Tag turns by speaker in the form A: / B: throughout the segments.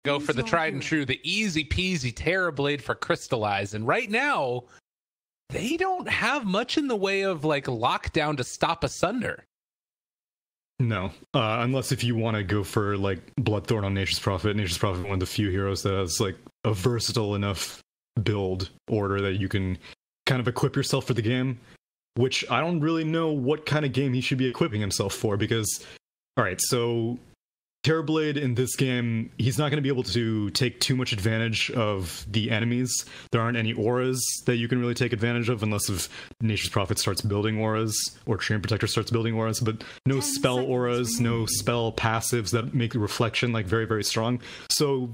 A: go for the tried and true, the easy peasy Terrorblade for Crystallize. And right now, they don't have much in the way of like lockdown to stop Asunder.
B: No, unless if you want to go for like Bloodthorn on Nature's Prophet. Nature's Prophet, one of the few heroes that has like a versatile enough build order that you can kind of equip yourself for the game, which I don't really know what kind of game he should be equipping himself for, because, all right, so Terrorblade in this game, he's not going to be able to take too much advantage of the enemies. There aren't any auras that you can really take advantage of unless if Nature's Prophet starts building auras or Treant Protector starts building auras, but no spell auras, no spell passives that make the reflection like very, very strong. So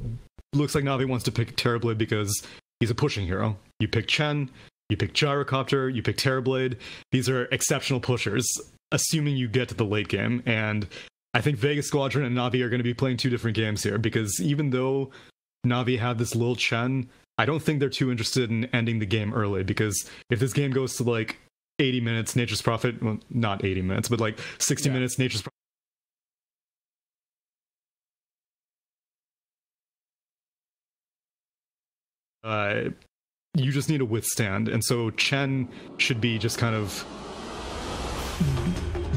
B: looks like Navi wants to pick Terrorblade because he's a pushing hero. You pick Chen, you pick Gyrocopter, you pick Terrorblade. These are exceptional pushers, assuming you get to the late game. And I think Vega Squadron and Navi are going to be playing two different games here, because even though Navi had this Lil Chen, I don't think they're too interested in ending the game early, because if this game goes to like 80 minutes, Nature's Prophet, well, not 80 minutes, but like 60 minutes, Nature's Prophet, you just need to withstand. And so Chen should be just kind of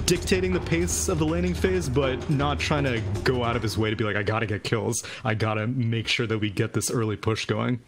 B: dictating the pace of the laning phase, but not trying to go out of his way to be like, I gotta get kills. I gotta make sure that we get this early push going.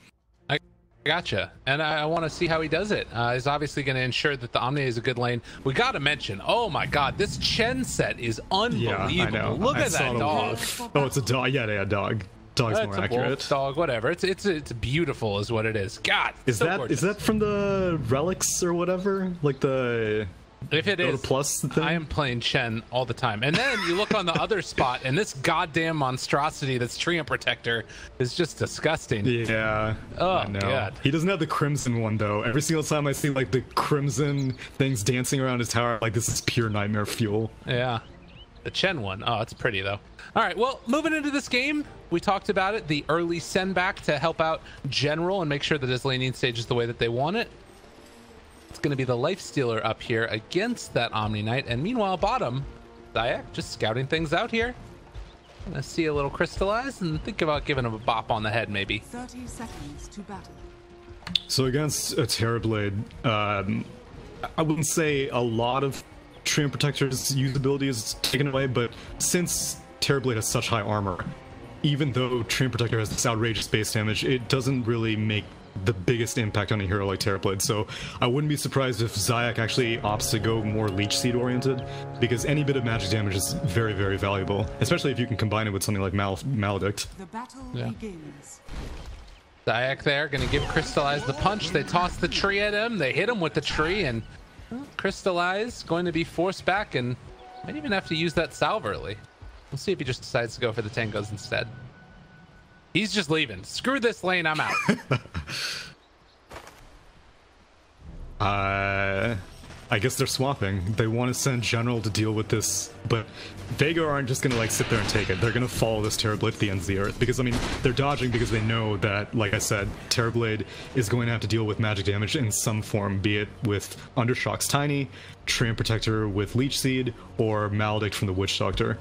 A: I gotcha. And I want to see how he does it. He's obviously going to ensure that the Omni is a good lane. We got to mention, oh my god, this Chen set is unbelievable.
B: Yeah, I know.
A: Look at that dog.
B: Oh, it's a dog. Yeah, dog. Dog's more accurate.
A: Wolf, dog, whatever. It's beautiful is what it is. God,
B: is that from the relics or whatever? Like the...
A: If it is,
B: plus thing?
A: I am playing Chen all the time. And then you look on the other spot, and this goddamn monstrosity that's Treant Protector is just disgusting.
B: Yeah.
A: Oh,
B: I know.
A: God.
B: He doesn't have the crimson one, though. Every single time I see, like, the crimson things dancing around his tower, like, this is pure nightmare fuel.
A: Yeah. The Chen one. Oh, it's pretty, though. All right, well, moving into this game, we talked about it, the early send back to help out General and make sure that his laning stage is the way that they want it. It's going to be the Lifestealer up here against that Omni Knight. And meanwhile, bottom, Dayak just scouting things out here. Gonna see a little Crystallize and think about giving him a bop on the head, maybe.
C: 30 seconds to battle.
B: So against a Terrorblade, I wouldn't say a lot of Treant Protector's usability is taken away, but since Terrorblade has such high armor, even though Treant Protector has this outrageous base damage, it doesn't really make the biggest impact on a hero like Terrorblade. So I wouldn't be surprised if Zayak actually opts to go more Leech Seed oriented, because any bit of magic damage is very, very valuable, especially if you can combine it with something like Maledict.
C: The battle begins.
A: Zayak there, gonna give Crystallize the punch. They toss the tree at him, they hit him with the tree, and Crystallize going to be forced back and might even have to use that salve early. We'll see if he just decides to go for the tangos instead. He's just leaving. Screw this lane, I'm out.
B: I guess they're swapping. They want to send General to deal with this, but Vega aren't just gonna like sit there and take it. They're gonna follow this Terrorblade to the ends of the earth, because I mean they're dodging because they know that, like I said, Terrorblade is going to have to deal with magic damage in some form, be it with Undershock's Tiny, Treant Protector with Leech Seed, or Maledict from the Witch Doctor.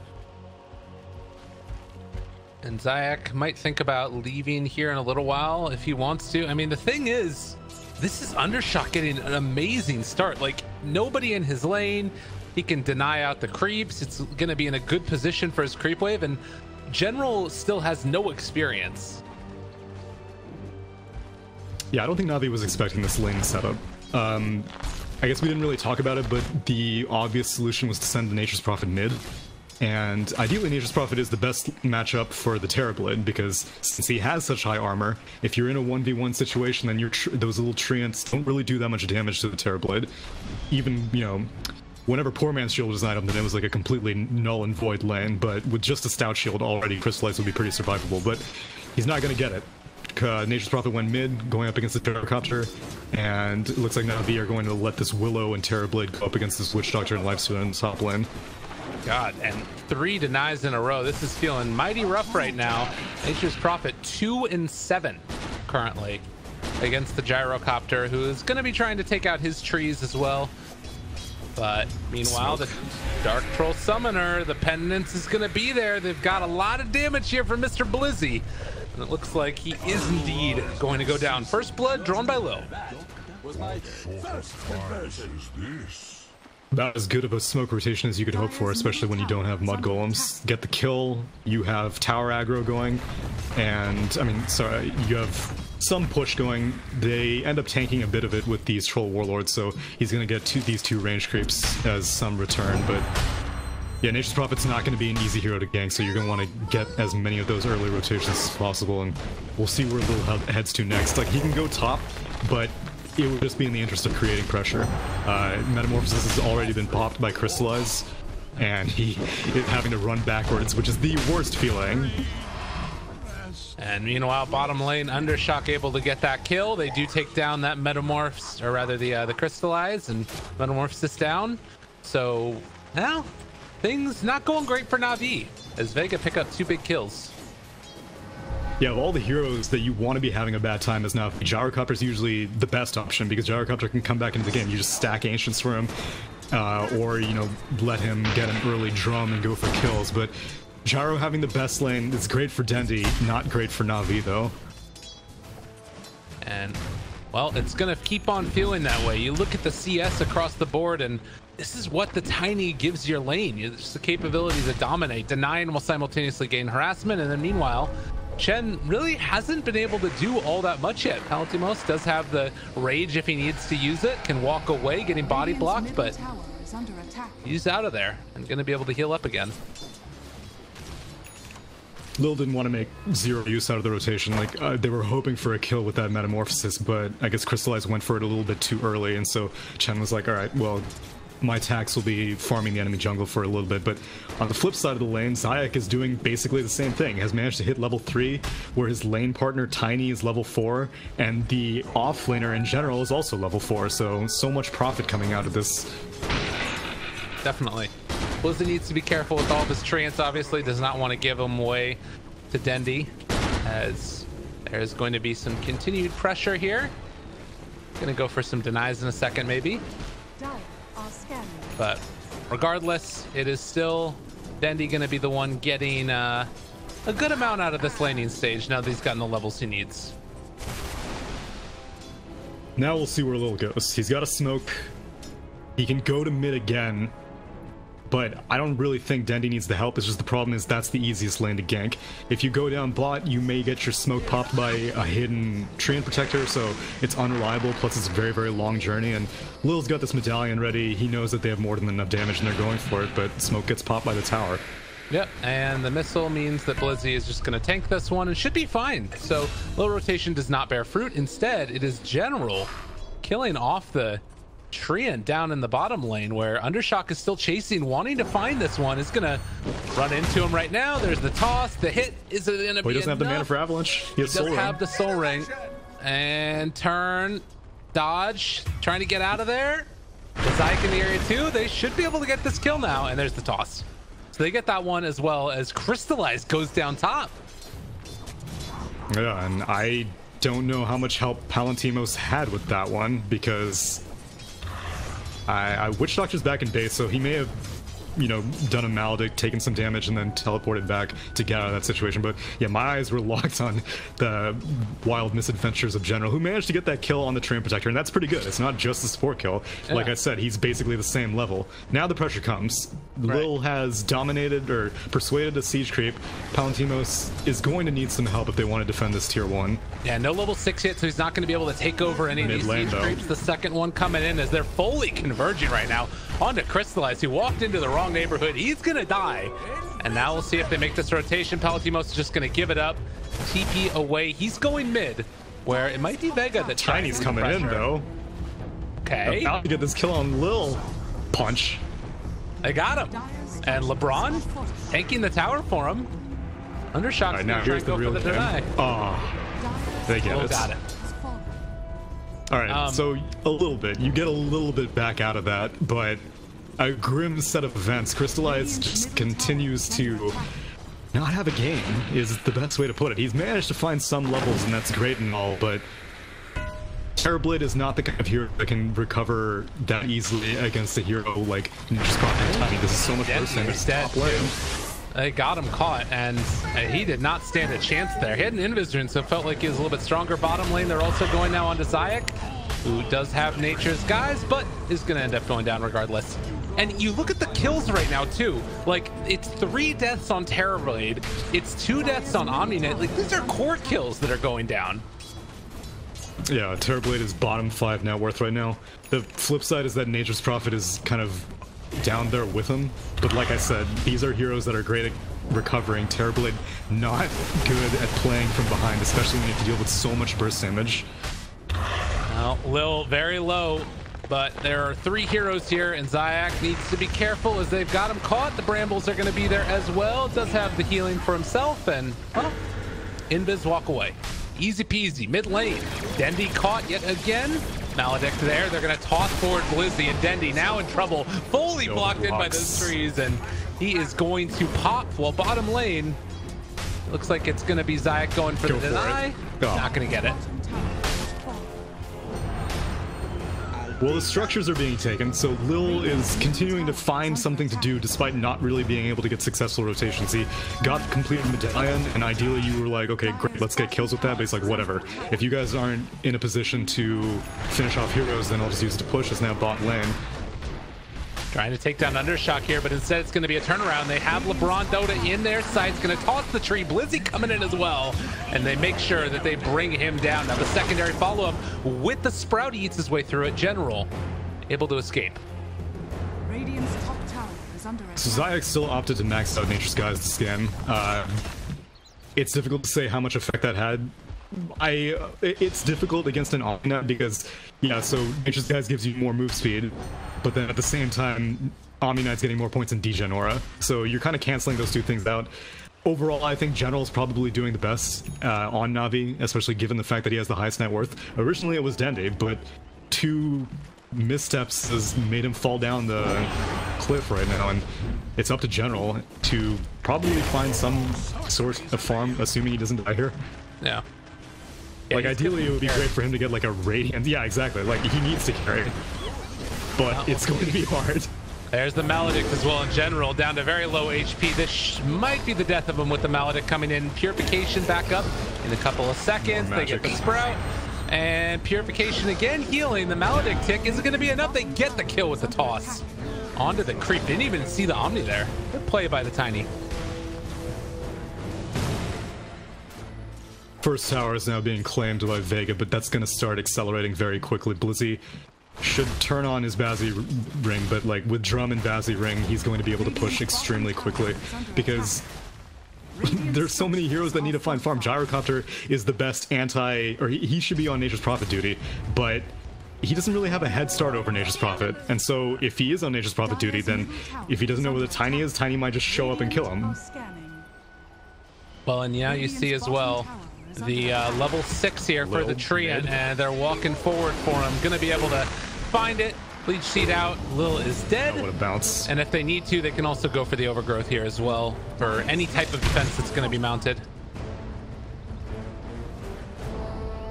A: And Zayak might think about leaving here in a little while if he wants to. I mean, the thing is, this is Undershock getting an amazing start. Like, nobody in his lane. He can deny out the creeps. It's going to be in a good position for his creep wave. And General still has no experience.
B: Yeah, I don't think Navi was expecting this lane setup. I guess we didn't really talk about it, but the obvious solution was to send the Nature's Prophet mid. And ideally, Nature's Prophet is the best matchup for the Terrorblade, because since he has such high armor, if you're in a 1v1 situation, then those little treants don't really do that much damage to the Terrorblade. Even, you know, whenever Poor Man's Shield was item, then it was like a completely null and void lane, but with just a Stout Shield already, Crystallize would be pretty survivable, but he's not going to get it. Nature's Prophet went mid, going up against the Gyrocopter, and it looks like Navi are going to let this Willow and Terrorblade go up against this Witch Doctor and Lifestealer in the top lane.
A: God, and 3 denies in a row. This is feeling mighty rough right now. Nature's Prophet 2-7 currently against the Gyrocopter, who is going to be trying to take out his trees as well. But meanwhile, Dark Troll Summoner, the Penance is going to be there. They've got a lot of damage here from Mr. Blizzy. And it looks like he is indeed going to go down. First blood drawn by Lil.
B: About as good of a smoke rotation as you could hope for, especially when you don't have mud golems. Get the kill, you have tower aggro going, and I mean, sorry, you have some push going. They end up tanking a bit of it with these troll warlords, so he's gonna get these two range creeps as some return. But yeah, Nature's Prophet's not gonna be an easy hero to gank, so you're gonna want to get as many of those early rotations as possible, and we'll see where Lil heads to next. Like, he can go top, but it would just be in the interest of creating pressure. Metamorphosis has already been popped by Crystallize, and he is having to run backwards, which is the worst feeling.
A: And meanwhile, bottom lane, Undershock able to get that kill. They do take down that Metamorphs, or rather the Crystallize, and Metamorphosis down. So now, things not going great for Na'Vi, as VEGA pick up 2 big kills.
B: Yeah, of all the heroes that you want to be having a bad time as now, Gyrocopter's usually the best option, because Gyrocopter can come back into the game. You just stack Ancients for him, or, you know, let him get an early drum and go for kills. But Gyro having the best lane is great for Dendi, not great for Na'Vi, though.
A: And, well, it's going to keep on feeling that way. You look at the CS across the board, and this is what the Tiny gives your lane. It's the capability to dominate. Denying will simultaneously gain harassment, and then meanwhile, Chen really hasn't been able to do all that much yet. Palatimos does have the rage if he needs to use it, can walk away getting body blocked, but he's out of there and going to be able to heal up again.
B: Lil didn't want to make zero use out of the rotation. Like, they were hoping for a kill with that Metamorphosis, but I guess Crystallize went for it a little bit too early, and so Chen was like, all right, well, my tax will be farming the enemy jungle for a little bit. But on the flip side of the lane, Zayak is doing basically the same thing. Has managed to hit level 3, where his lane partner Tiny is level 4, and the offlaner in general is also level 4. So much profit coming out of this.
A: Definitely. Blizzy needs to be careful with all of his trance, obviously. Does not want to give him away to Dendi, as there's going to be some continued pressure here. Gonna go for some denies in a second, maybe. But regardless, it is still Dendi going to be the one getting a good amount out of this laning stage now that he's gotten the levels he needs.
B: Now we'll see where Lil goes. He's got a smoke. He can go to mid again, but I don't really think Dendi needs the help. It's just the problem is that's the easiest lane to gank. If you go down bot, you may get your smoke popped by a hidden Treant Protector, so it's unreliable, plus it's a very, very long journey, and Lil's got this medallion ready. He knows that they have more than enough damage and they're going for it, but smoke gets popped by the tower.
A: Yep, and the missile means that Blizzy is just going to tank this one and should be fine. So low rotation does not bear fruit. Instead, it is General killing off the Treant down in the bottom lane, where Undershock is still chasing, wanting to find this one. Is gonna run into him right now. There's the toss. The hit is gonna be enough.
B: He doesn't have the mana for Avalanche. He has
A: does have the Soul Ring. And turn, dodge, trying to get out of there. Zayak in the area too. They should be able to get this kill now. And there's the toss. So they get that one, as well as Crystallize goes down top.
B: Yeah, and I don't know how much help Palatimos had with that one, because Witch Doctor's back in base, so he may have, you know, done a Maledict, taken some damage, and then teleported back to get out of that situation. But yeah, my eyes were locked on the wild misadventures of General, who managed to get that kill on the Treant Protector, and that's pretty good. It's not just the support kill. Yeah. Like I said, he's basically the same level. Now the pressure comes. Right. Lil has dominated or persuaded a siege creep. Palatimos is going to need some help if they want to defend this tier 1.
A: Yeah, no level 6 yet, so he's not going to be able to take over any of these siege creeps. The second one coming in as they're fully converging right now onto Crystallize, who walked into the wrong neighborhood. He's going to die. And now we'll see if they make this rotation. Palatimos is just going to give it up. TP away. He's going mid, where it might be VEGA that
B: Tiny's coming in, though.
A: Okay.
B: About to get this kill on Lil. Punch.
A: They got him. And LeBron tanking the tower for him. Undershock's
B: right, now here's the real for the deny. Oh, they get it.
A: Got it.
B: All right, so a little bit. You get a little bit back out of that, but a grim set of events. Crystallize just continues to not have a game, is the best way to put it. He's managed to find some levels, and that's great and all, but Terrorblade is not the kind of hero that can recover that easily against a hero like Nature's Prophet. I mean, this is so much worse than his top lane.
A: They got him caught, and he did not stand a chance there. He had an Invis, so it felt like he was a little bit stronger bottom lane. They're also going now onto Zayak, who does have Nature's Guise, but is going to end up going down regardless. And you look at the kills right now, too. Like, it's 3 deaths on Terrorblade. It's 2 deaths on Omninet. Like, these are core kills that are going down.
B: Yeah, Terrorblade is bottom 5 net worth right now. The flip side is that Nature's Prophet is kind of down there with him. But like I said, these are heroes that are great at recovering. Terrorblade not good at playing from behind, especially when you have to deal with so much burst damage.
A: Well, Lil very low, but there are 3 heroes here, and Zayak needs to be careful as they've got him caught. The Brambles are going to be there as well. Does have the healing for himself, and well, Invis walk away. Easy peasy, mid lane. Dendi caught yet again. Maledict there. They're going to toss forward Blizzy, and Dendi now in trouble. Fully blocked in by those trees, and he is going to pop. Well, bottom lane, looks like it's going to be Zayak going for the deny. Not going to get it.
B: Well, the structures are being taken, so Lil is continuing to find something to do despite not really being able to get successful rotations. He got completed Medallion, and ideally you were like, okay, great, let's get kills with that, but he's like, whatever. If you guys aren't in a position to finish off heroes, then I'll just use it to push. It's now bot lane.
A: Trying to take down Undershock here, but instead it's going to be a turnaround. They have LeBron Dota in their sights, going to toss the tree. Blizzy coming in as well, and they make sure that they bring him down. Now the secondary follow-up with the Sprout, he eats his way through it. General able to escape.
C: Radiant's top tower is under attack.
B: So Zayak still opted to max out Nature's Guise this game. It's difficult to say how much effect that had. It's difficult against an Omninet because, yeah, so Nature's Guise gives you more move speed, but then at the same time, Omninet's getting more points in degen aura, so you're kind of canceling those 2 things out. Overall, I think General's probably doing the best on Na'Vi, especially given the fact that he has the highest net worth. Originally it was Dendi, but 2 missteps has made him fall down the cliff right now, and it's up to General to probably find some sort of farm, assuming he doesn't die here.
A: Yeah.
B: Like, ideally, it would be great for him to get, like, a Radiant. Yeah, exactly. Like, he needs to carry. But it's going to be hard.
A: There's the Maledict as well in General, down to very low HP. This might be the death of him with the Maledict coming in. Purification back up in a couple of seconds. They get the Sprout. And Purification again healing. The Maledict tick isn't going to be enough. They get the kill with the toss. Onto the creep. Didn't even see the Omni there. Good play by the Tiny.
B: First tower is now being claimed by VEGA, but that's going to start accelerating very quickly. Blizzy should turn on his Bazzi ring, but like with Drum and Bazzi ring, he's going to be able to push extremely quickly because there's so many heroes that need to find farm. Gyrocopter is the best he should be on Nature's Prophet duty, but he doesn't really have a head start over Nature's Prophet, and so if he is on Nature's Prophet duty, then if he doesn't know where the Tiny is, Tiny might just show up and kill him.
A: Well, and yeah, you see as well the level 6 here for the Treant, and they're walking forward for him. Gonna be able to find it. Leech Seed out. Lil is dead.
B: Oh, what a bounce.
A: And if they need to, they can also go for the Overgrowth here as well for any type of defense that's going to be mounted.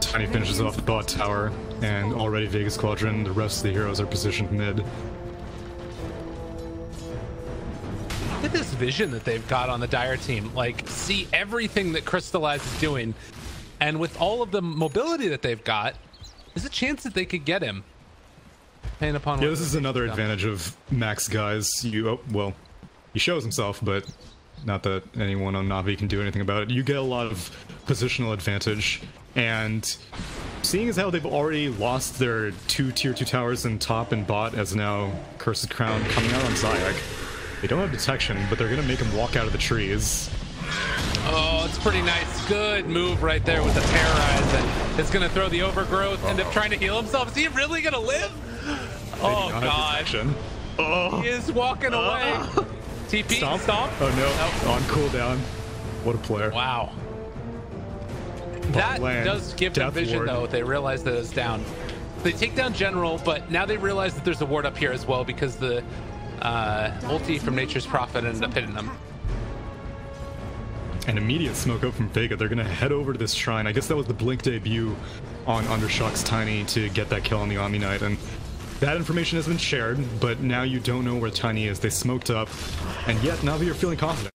B: Tiny finishes off the bot tower, and already VEGA Squadron, the rest of the heroes are positioned mid.
A: Look at this vision that they've got on the Dire team. Like, see everything that Crystallize is doing. And with all of the mobility that they've got, there's a chance that they could get him. Upon
B: yeah, this is another advantage of Max Guise. Well, he shows himself, but not that anyone on Na'Vi can do anything about it. You get a lot of positional advantage, and seeing as how they've already lost their 2 tier 2 towers in top and bot, as now Cursed Crown coming out on Zayak, they don't have detection, but they're gonna make him walk out of the trees.
A: Oh, it's pretty nice. Good move right there with the Terrorize, and it's gonna throw the Overgrowth, end up trying to heal himself. Is he really gonna live? Oh god.
B: Oh.
A: He is walking away. TP, stomp.
B: Oh no, on cooldown. What a player.
A: Wow. That does give them vision though. They realize that it's down. They take down General, but now they realize that there's a ward up here as well because the ulti from Nature's Prophet ended up hitting them.
B: an immediate smoke up from VEGA. They're going to head over to this shrine. I guess that was the blink debut on Undershock's Tiny to get that kill on the Omni Knight, and that information has been shared, but now you don't know where Tiny is. They smoked up, and yet Navi you're feeling confident.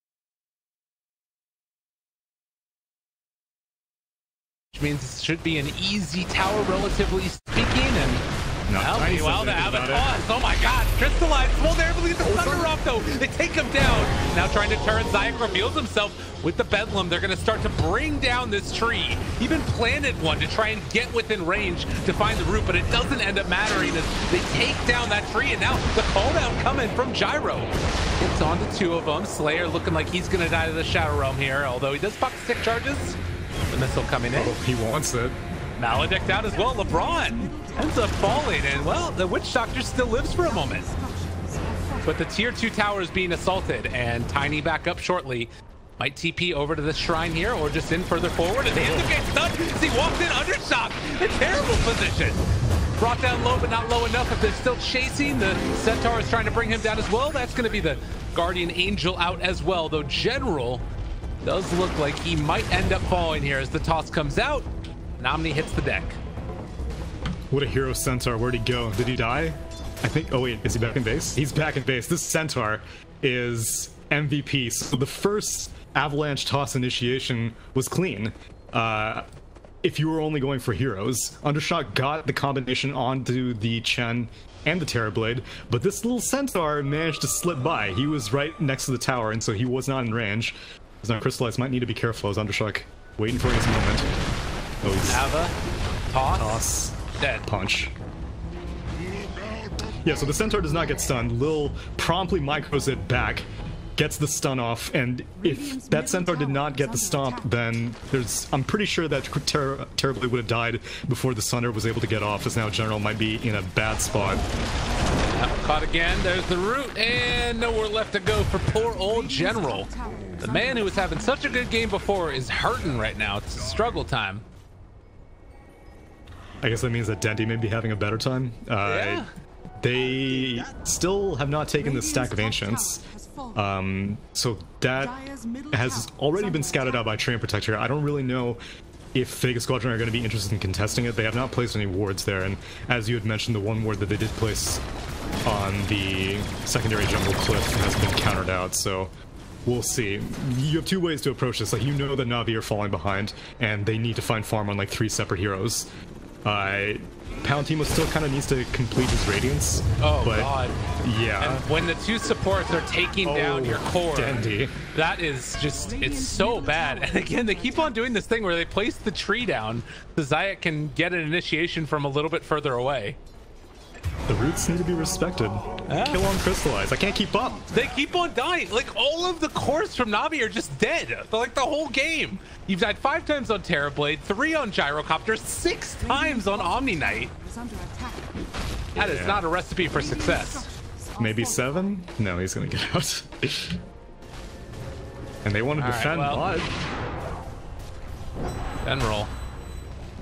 A: Which means it should be an easy tower, relatively speaking, and well, they have a toss. Oh my god, Crystallize. Well, they're able to get the Thunder off, though. They take him down. Now trying to turn, Zayak reveals himself with the Bedlam. They're going to start to bring down this tree. Even planted one to try and get within range to find the root, but it doesn't end up mattering as they take down that tree, and now the call down coming from Gyro. It's on to two of them. Slayer looking like he's going to die to the Shadow Realm here, although he does pop 6 charges. The missile coming in.
B: Oh, he wants it.
A: Maledict out as well. LeBron ends up falling, and well, the Witch Doctor still lives for a moment. But the tier 2 tower is being assaulted, and Tiny back up shortly. Might TP over to the shrine here, or just in further forward, and the end gets stunned as he walks in under shock. A terrible position. Brought down low, but not low enough. If they're still chasing, the Centaur is trying to bring him down as well. That's going to be the Guardian Angel out as well, though General does look like he might end up falling here as the toss comes out. And Omni hits the deck.
B: What a hero Centaur. Where'd he go? Did he die? I think, oh wait, is he back in base? He's back in base. This Centaur is MVP. So the first Avalanche toss initiation was clean. If you were only going for heroes, Undershot got the combination onto the Chen and the Terrorblade, but this little Centaur managed to slip by. He was right next to the tower, and so he was not in range. So now Crystallize might need to be careful as Undershock waiting for his moment. Oh, he's
A: Ava, toss, dead.
B: Punch. Yeah, so the Centaur does not get stunned. Lil promptly micros it back, gets the stun off, and if that Centaur did not get the stomp, then I'm pretty sure that Terrorblade would have died before the Sunder was able to get off, as now General might be in a bad spot.
A: Caught again, there's the root, and nowhere left to go for poor old General. The man who was having such a good game before is hurting right now. It's struggle time.
B: I guess that means that Dendy may be having a better time.
A: Yeah.
B: They still have not taken the stack of Ancients. So that has already been scouted out by Treant Protector. I don't really know if VEGA Squadron are going to be interested in contesting it. They have not placed any wards there, and as you had mentioned, the one ward that they did place on the secondary jungle cliff has been countered out, so we'll see. You have two ways to approach this. Like, you know that Na'Vi are falling behind, and they need to find farm on like 3 separate heroes. Palantimo still kind of needs to complete his Radiance.
A: Oh,
B: but
A: God.
B: Yeah.
A: And when the 2 supports are taking down your core,
B: Dendy.
A: that is just, it's so bad. And again, they keep on doing this thing where they place the tree down so Zayak can get an initiation from a little bit further away.
B: The roots need to be respected. Kill on Crystallize. I can't keep up.
A: They keep on dying. Like, all of the cores from Na'Vi are just dead. They're like the whole game. You've died 5 times on Terrorblade, 3 on Gyrocopter, 6 times on Omni Knight. That is not a recipe for success.
B: Maybe 7? No, he's gonna get out. And they want to defend blood.
A: General.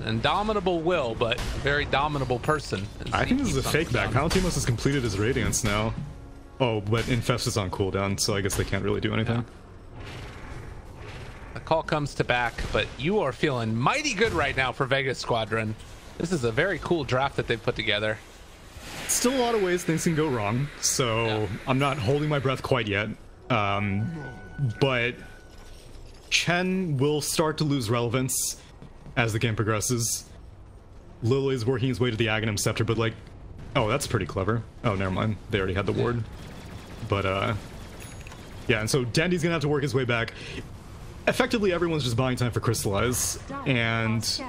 A: Indomitable will, but very dominable person.
B: I think this is a fake back. Palantimos has completed his Radiance now. Oh, but Infest is on cooldown, so I guess they can't really do anything.
A: Yeah. The call comes to back, but you are feeling mighty good right now for VEGA Squadron. This is a very cool draft that they've put together.
B: Still a lot of ways things can go wrong, so I'm not holding my breath quite yet. But Chen will start to lose relevance as the game progresses. Lil is working his way to the Aghanim Scepter, but like, oh, that's pretty clever. Oh, never mind. They already had the ward. But yeah, and so Dandy's gonna have to work his way back. Effectively, everyone's just buying time for Crystallize, and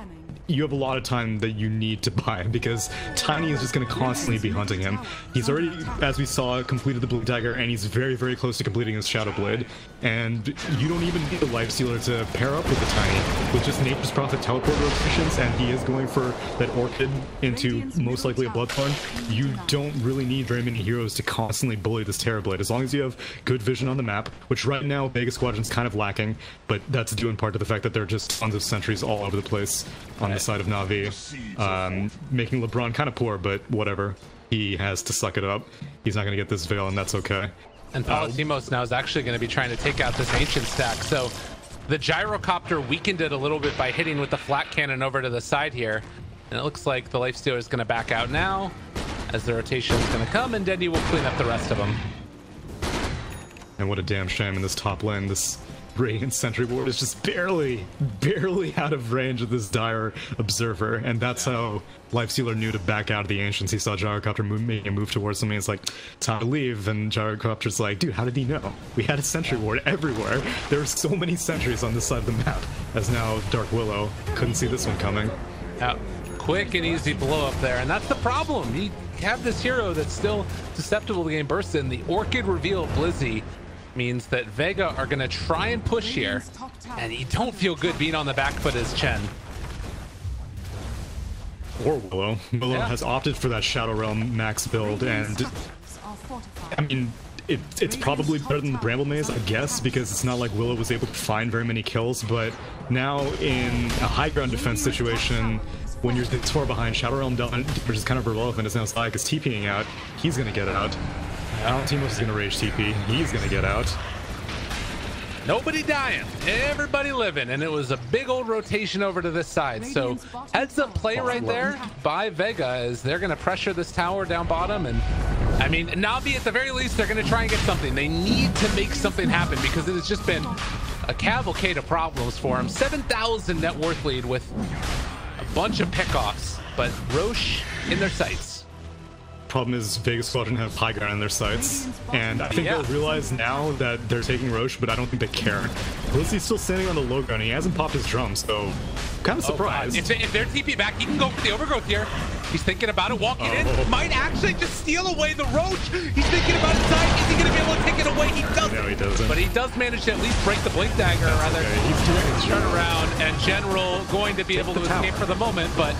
B: you have a lot of time that you need to buy because Tiny is just going to constantly be hunting him. He's already, as we saw, completed the Blue Dagger, and he's very, very close to completing his Shadow Blade. And you don't even need the Lifestealer to pair up with the Tiny. With just Nature's Prophet teleport rotations, and he is going for that Orchid into most likely a Bloodthorn, you don't really need very many heroes to constantly bully this Terrorblade. As long as you have good vision on the map, which right now VEGA Squadron's kind of lacking, but that's due in part to the fact that there are just tons of sentries all over the place on the side of Na'Vi, making LeBron kind of poor, but whatever. He has to suck it up. He's not going to get this Veil, and that's okay.
A: And Palantimos now is actually going to be trying to take out this Ancient stack, so The gyrocopter weakened it a little bit by hitting with the flat cannon over to the side here. And it looks like the Lifestealer is going to back out now as the rotation is going to come, and Dendy will clean up the rest of them.
B: And what a damn shame in this top lane. This Radiant Sentry Ward is just barely out of range of this dire Observer, and that's how Lifestealer knew to back out of the Ancients. He saw Gyrocopter making a move towards something. It's like, time to leave, and Gyrocopter's like, dude, how did he know? We had a Sentry Ward everywhere. There were so many sentries on this side of the map, as now Dark Willow couldn't see this one coming.
A: Quick and easy blow up there, and that's the problem. You have this hero that's still susceptible to getting bursted, and the Orchid reveal of Blizzy means that Vega are going to try and push here, and you don't feel good being on the back foot as Chen.
B: Or Willow. Willow has opted for that Shadow Realm max build, and I mean, it's probably better than the Bramble Maze, I guess, because it's not like Willow was able to find very many kills, but now in a high ground defense situation, when you're this far behind, Shadow Realm which is kind of irrelevant, as now Zyek is TPing out, he's going to get out. Timos is going to rage TP. He's going to get out.
A: Nobody dying, everybody living, and it was a big old rotation over to this side. So heads up play right there by Vega as they're going to pressure this tower down bottom. And I mean, Navi at the very least, they're going to try and get something. They need to make something happen because it has just been a cavalcade of problems for him. 7,000 net worth lead with a bunch of pickoffs, but Roche in their sights.
B: Problem is Vega Squadron have high ground in their sights, and I think they'll realize now that they're taking Roche, but I don't think they care. Blizzy's still standing on the low ground, and he hasn't popped his drum, so kind of surprised.
A: If they're TP back, he can go for the overgrowth here. He's thinking about it, walking in, might actually just steal away the Roche. He's thinking about it, is he going to be able to take it away? He doesn't. No,
B: he doesn't.
A: But he does manage to at least break the Blink Dagger, or rather,
B: he's doing his
A: turn around, and General going to be able to escape for the moment, but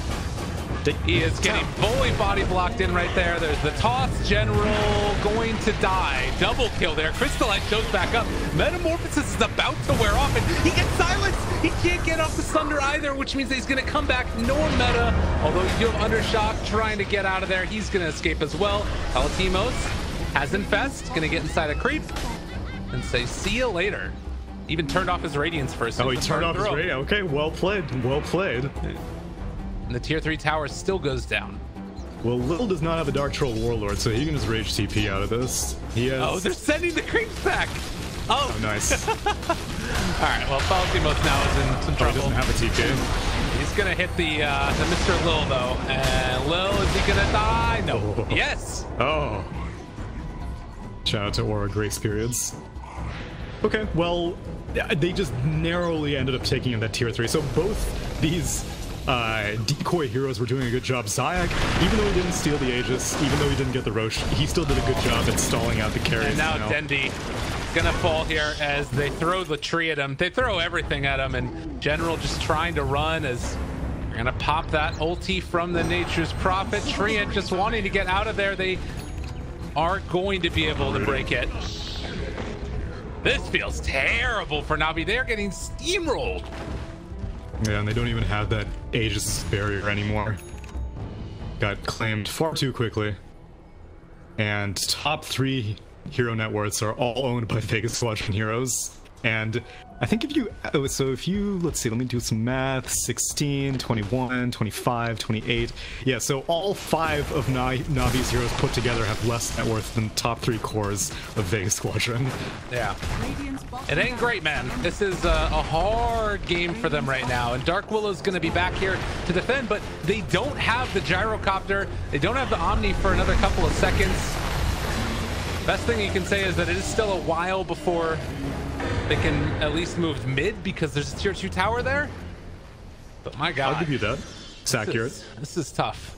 A: he is getting fully body blocked in right there. There's the toss. General going to die. Double kill there. Crystallite shows back up. Metamorphosis is about to wear off, and he gets silenced. He can't get off the Sunder either, which means that he's going to come back. No meta, although you do have Undershock trying to get out of there. He's going to escape as well. Palatimos has Infest. Going to get inside a creep and say, see you later. Even turned off his Radiance first.
B: Oh, he turned off his Radiance. Okay, well played. Well played.
A: And the tier 3 tower still goes down.
B: Well, Lil does not have a Dark Troll Warlord, so he can just rage TP out of this. He has...
A: Oh, they're sending the creeps back. Oh,
B: nice.
A: All right, well, Palatimos now is in some trouble.
B: He doesn't have a TP.
A: He's gonna hit the Mr. Lil though, and Lil, is he gonna die? No. Oh. Yes.
B: Oh. Shout out to Aura Grace Periods. Okay, well, they just narrowly ended up taking in that tier 3. So both these decoy heroes were doing a good job. Zayak, even though he didn't steal the Aegis, even though he didn't get the Roche, he still did a good job at stalling out the carries.
A: And now Dendy gonna fall here as they throw the tree at him. They throw everything at him, and General just trying to run as they're gonna pop that ulti from the Nature's Prophet. Treant just wanting to get out of there. They are going to be able to break it. This feels terrible for Navi. They're getting steamrolled.
B: Yeah, and they don't even have that Aegis barrier anymore. Got claimed far too quickly. And top 3 hero net worths are all owned by Vega Squadron heroes. And I think if you, let's see, let me do some math. 16, 21, 25, 28. Yeah, so all 5 of Navi's heroes put together have less net worth than top 3 cores of Vega Squadron.
A: Yeah. It ain't great, man. This is a hard game for them right now. And Dark Willow's going to be back here to defend, but they don't have the Gyrocopter. They don't have the Omni for another couple of seconds. Best thing you can say is that it is still a while before they can at least move mid because there's a tier 2 tower there. But my god.
B: I'll give you that. It's accurate.
A: This is tough.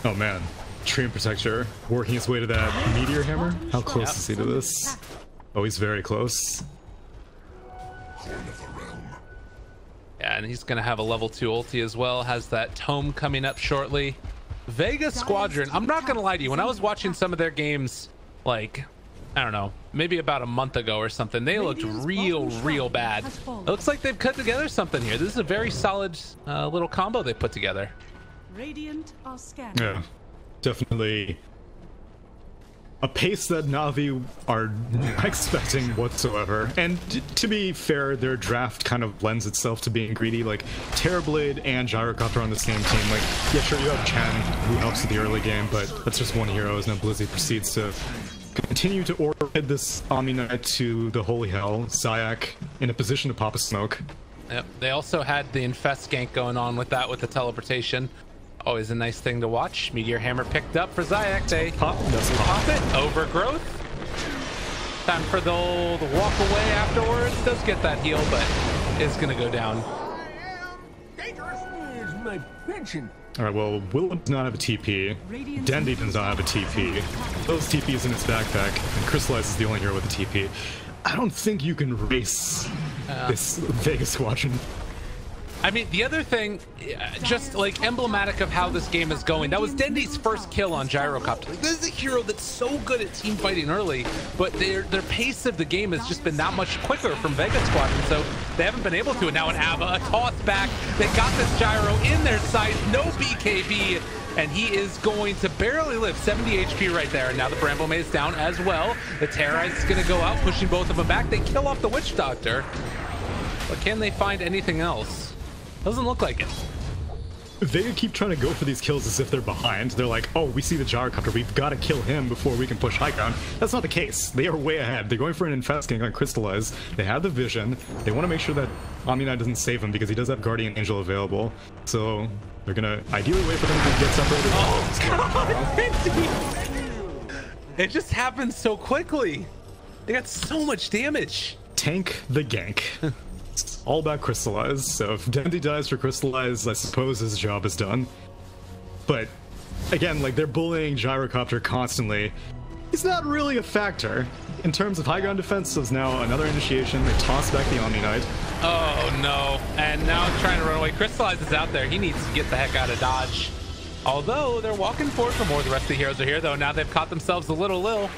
B: Oh man. Treant Protector working his way to that Meteor Hammer. How close is he to this? Oh, he's very close.
A: Yeah, and he's going to have a level 2 ulti as well. Has that Tome coming up shortly. Vega Squadron, I'm not going to lie to you. When I was watching some of their games, like, I don't know, maybe about a month ago or something, they looked real bad. It looks like they've cut together something here. This is a very solid little combo they put together.
C: Radiant are scanning.
B: Yeah, definitely a pace that Na'Vi are not expecting whatsoever. And to be fair, their draft kind of lends itself to being greedy. Like, Terrorblade and Gyrocopter on the same team. Like, yeah, sure, you have Chen, who helps with the early game, but that's just one hero, as now Blizzy proceeds to continue to order this Omni Knight to the Holy Hell. Zayak in a position to pop a smoke.
A: Yep. They also had the Infest gank going on with that, with the teleportation. Always a nice thing to watch. Meteor Hammer picked up for Zayak. They pop it. Overgrowth. Time for the old walk away afterwards. Does get that heal, but is going to go down.
D: My pension.
B: Alright, well, Willow does not have a TP. Dendy does not have a TP. Those TPs in its backpack, and Crystallize is the only hero with a TP. I don't think you can race this VEGA Squadron.
A: I mean, the other thing, just like emblematic of how this game is going, that was Dendy's first kill on Gyrocopter. Like, this is a hero that's so good at team fighting early, but their pace of the game has just been that much quicker from VEGA Squadron, so they haven't been able to. And now an Ava, a toss back, they got this Gyro in their sight, no BKB, and he is going to barely live. 70 HP right there. And now the Bramble Maze down as well. The Terrorite is going to go out, pushing both of them back. They kill off the Witch Doctor, but can they find anything else? Doesn't look like it.
B: They keep trying to go for these kills as if they're behind. They're like, oh, we see the Gyrocopter, we've got to kill him before we can push high ground. That's not the case. They are way ahead. They're going for an Infest gank on Crystallize. They have the vision. They want to make sure that Omni Knight doesn't save him because he does have Guardian Angel available. So they're going to ideally wait for them to get separated.
A: Oh, God! It just happened so quickly. They got so much damage.
B: Tank the gank. It's all about Crystallize, so if Dendy dies for Crystallize, I suppose his job is done. But, again, like, they're bullying Gyrocopter constantly. He's not really a factor. In terms of high ground defense, there's now another initiation. They toss back the Omni Knight.
A: Oh, no. And now trying to run away. Crystallize is out there. He needs to get the heck out of Dodge. Although, they're walking forward for more. The rest of the heroes are here, though. Now they've caught themselves a little Lil.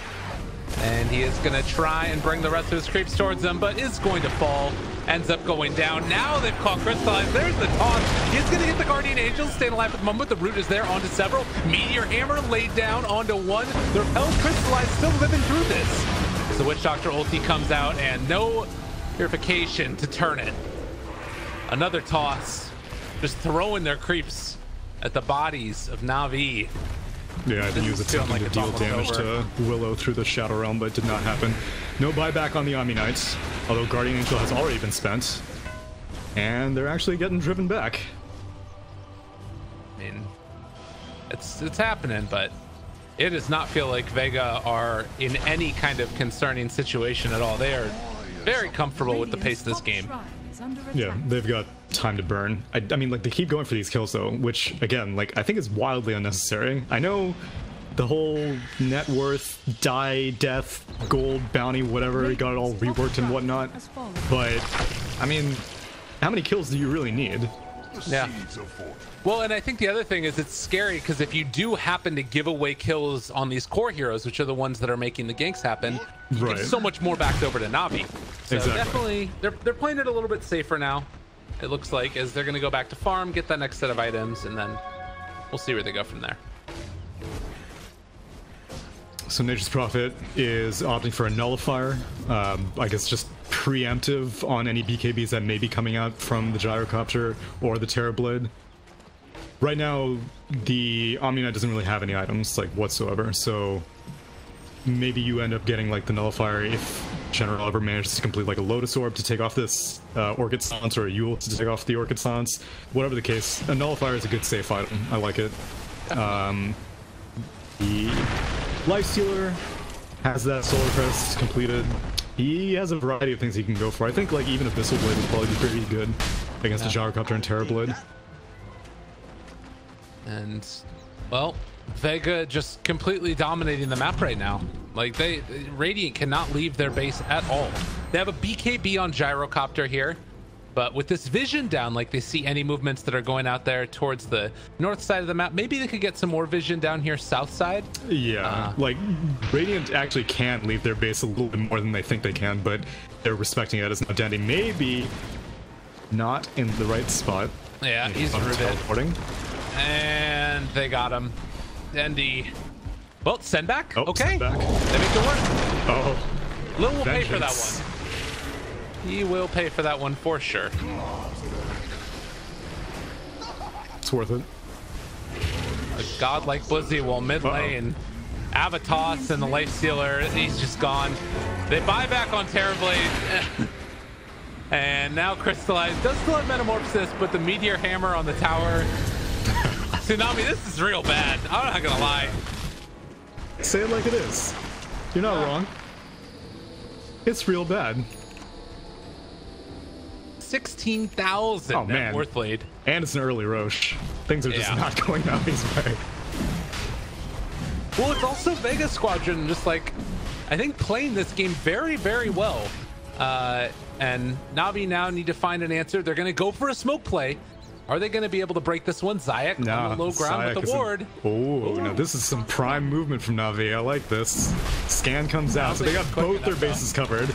A: And he is going to try and bring the rest of his creeps towards them, but is going to fall. Ends up going down. Now they've caught Crystallize. There's the toss. He's going to hit the Guardian Angel. Staying alive at the moment. The root is there onto several. Meteor Hammer laid down onto one. The repelled Crystallize still living through this. So Witch Doctor ulti comes out and no purification to turn it. Another toss. Just throwing their creeps at the bodies of Na'Vi.
B: Yeah, I think he was attempting to deal damage to Willow through the Shadow Realm, but it did not happen. No buyback on the Omni Knights, although Guardian Angel has already been spent. And they're actually getting driven back.
A: I mean, it's happening, but it does not feel like VEGA are in any kind of concerning situation at all. They are very comfortable with the pace of this game.
B: Yeah, they've got time to burn. I mean, like, they keep going for these kills, though, which, again, like, I think is wildly unnecessary. I know the whole net worth, die, death, gold, bounty, whatever, got it all reworked and whatnot, but, I mean, how many kills do you really need?
A: Yeah. Well, and I think the other thing is it's scary because if you do happen to give away kills on these core heroes, which are the ones that are making the ganks happen, you get so much more backed over to Na'Vi. So definitely, they're playing it a little bit safer now, it looks like, as they're going to go back to farm, get that next set of items, and then we'll see where they go from there.
B: So Nature's Prophet is opting for a nullifier, I guess just preemptive on any BKBs that may be coming out from the Gyrocopter or the Terrorblade. Right now, the Omni Knight doesn't really have any items, like, whatsoever, so maybe you end up getting, like, the nullifier if General ever manages to complete, like, a Lotus Orb to take off this Orchid Silence, or a Yule to take off the Orchid Silence. Whatever the case, a nullifier is a good safe item. I like it. The Lifestealer has that Solar Crest completed. He has a variety of things he can go for. I think, like, even Abyssal Blade would probably be pretty good against the Gyrocopter and Terrorblade.
A: And, well, VEGA just completely dominating the map right now. Like, Radiant cannot leave their base at all. They have a BKB on Gyrocopter here, but with this vision down, like, they see any movements that are going out there towards the north side of the map. Maybe they could get some more vision down here south side.
B: Yeah, like, Radiant actually can leave their base a little bit more than they think they can, but they're respecting it as now Dandy maybe not in the right spot.
A: Yeah, he's rooted.
B: Teleporting.
A: And they got him. Dendy Well, send back.
B: Oh,
A: okay.
B: send back.
A: They make it work.
B: Oh.
A: Lil will pay for that
B: Vengeance.
A: one. He will pay for that one for sure.
B: It's worth it.
A: A godlike Blizzy will mid lane. Avatos and the Life Stealer, he's just gone. They buy back on Terrorblade. And now Crystallize does still have Metamorphosis, but the Meteor Hammer on the tower. Tsunami, this is real bad. I'm not gonna lie.
B: Say it like it is. You're not wrong. It's real bad.
A: 16,000
B: Oh,
A: net
B: man.
A: worth lead.
B: And it's an early Roche. Things are just not going Navi's way.
A: Well, it's also VEGA Squadron, just like, I think playing this game very, very well. And Navi now need to find an answer. They're going to go for a smoke play. Are they going to be able to break this one? Zayak on the low ground with the ward.
B: No, this is some prime movement from Navi. I like this. Scan comes out, so they got both their bases covered.